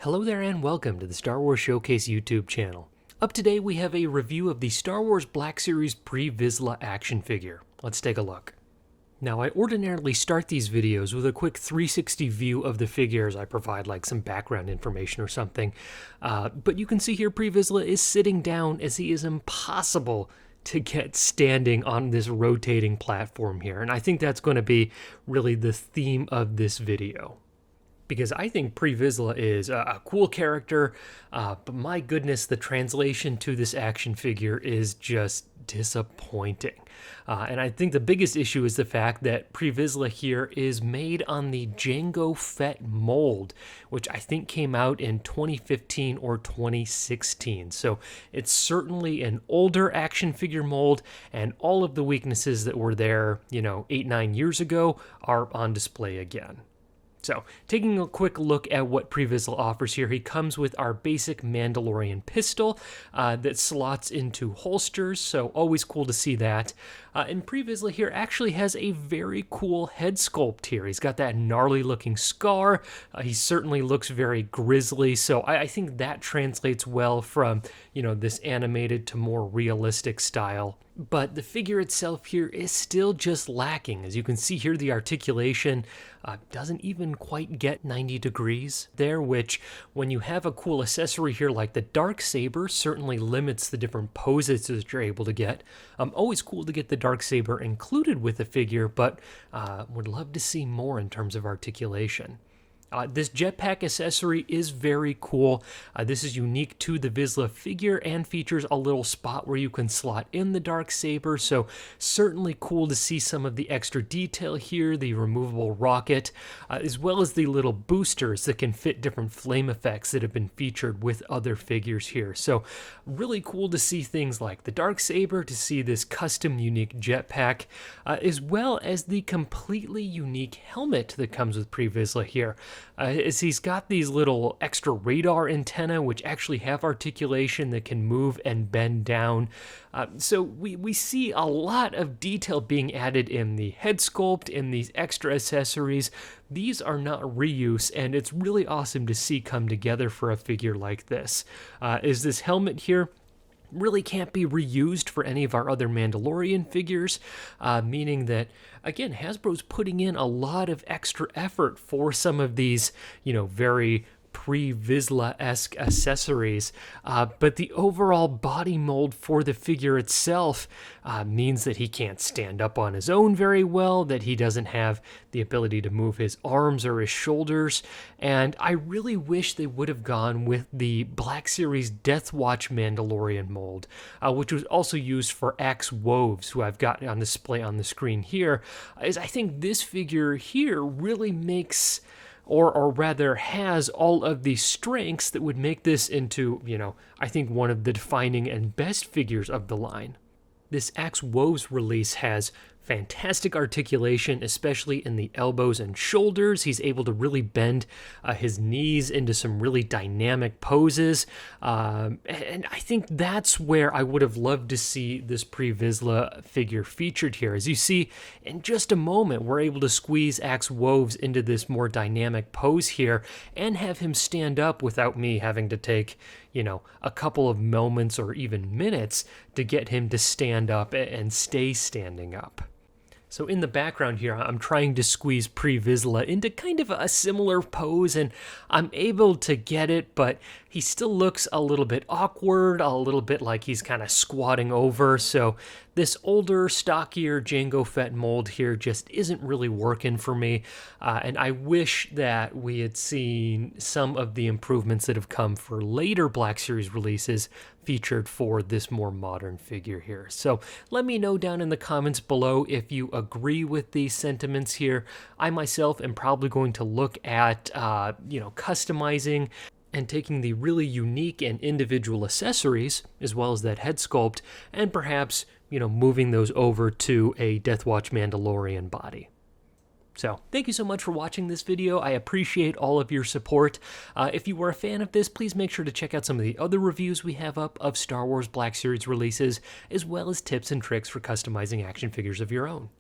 Hello there and welcome to the Star Wars Showcase YouTube channel. Up today we have a review of the Star Wars Black Series Pre Vizsla action figure. Let's take a look. Now I ordinarily start these videos with a quick 360 view of the figures. I provide like some background information or something. But you can see here Pre Vizsla is sitting down as he is impossible to get standing on this rotating platform here. And I think that's going to be really the theme of this video, because I think Pre Vizsla is a cool character, but my goodness, the translation to this action figure is just disappointing. And I think the biggest issue is the fact that Pre Vizsla here is made on the Jango Fett mold, which I think came out in 2015 or 2016. So it's certainly an older action figure mold, and all of the weaknesses that were there, 8-9 years ago are on display again. So, taking a quick look at what Pre Vizsla offers here, he comes with our basic Mandalorian pistol that slots into holsters, so always cool to see that. And Pre Vizsla here actually has a very cool head sculpt here. He's got that gnarly looking scar. He certainly looks very grisly, so I think that translates well from, this animated to more realistic style. But the figure itself here is still just lacking. As you can see here, the articulation doesn't even quite get 90 degrees there, which when you have a cool accessory here like the Darksaber certainly limits the different poses that you're able to get. Always cool to get the Darksaber included with the figure, but would love to see more in terms of articulation. This jetpack accessory is very cool. This is unique to the Vizsla figure and features a little spot where you can slot in the Darksaber, so certainly cool to see some of the extra detail here, the removable rocket, as well as the little boosters that can fit different flame effects that have been featured with other figures here. So really cool to see things like the Darksaber, to see this custom unique jetpack, as well as the completely unique helmet that comes with Pre Vizsla here. Is he's got these little extra radar antenna which actually have articulation that can move and bend down. So we see a lot of detail being added in the head sculpt, in these extra accessories. These are not reuse, and it's really awesome to see come together for a figure like this. Is this helmet here really can't be reused for any of our other Mandalorian figures, meaning that, again, Hasbro's putting in a lot of extra effort for some of these, very Pre Vizsla-esque accessories, but the overall body mold for the figure itself means that he can't stand up on his own very well, that he doesn't have the ability to move his arms or his shoulders, and I really wish they would have gone with the Black Series Death Watch Mandalorian mold, which was also used for Axe Woves, who I've got on display on the screen here. Is I think this figure here really makes, or rather has all of the strengths that would make this into, I think one of the defining and best figures of the line. This Axe Woves release has fantastic articulation, especially in the elbows and shoulders. He's able to really bend his knees into some really dynamic poses. And I think that's where I would have loved to see this Pre Vizsla figure featured here. As you see, in just a moment, we're able to squeeze Axe Woves into this more dynamic pose here and have him stand up without me having to take, a couple of moments or even minutes to get him to stand up and stay standing up. So in the background here, I'm trying to squeeze Pre Vizsla into kind of a similar pose, and I'm able to get it, but he still looks a little bit awkward, a little bit like he's kind of squatting over. So this older, stockier Jango Fett mold here just isn't really working for me, and I wish that we had seen some of the improvements that have come for later Black Series releases featured for this more modern figure here. So let me know down in the comments below if you agree with these sentiments here. I myself am probably going to look at, customizing and taking the really unique and individual accessories, as well as that head sculpt, and perhaps, moving those over to a Death Watch Mandalorian body. So, thank you so much for watching this video. I appreciate all of your support. If you were a fan of this, please make sure to check out some of the other reviews we have up of Star Wars Black Series releases, as well as tips and tricks for customizing action figures of your own.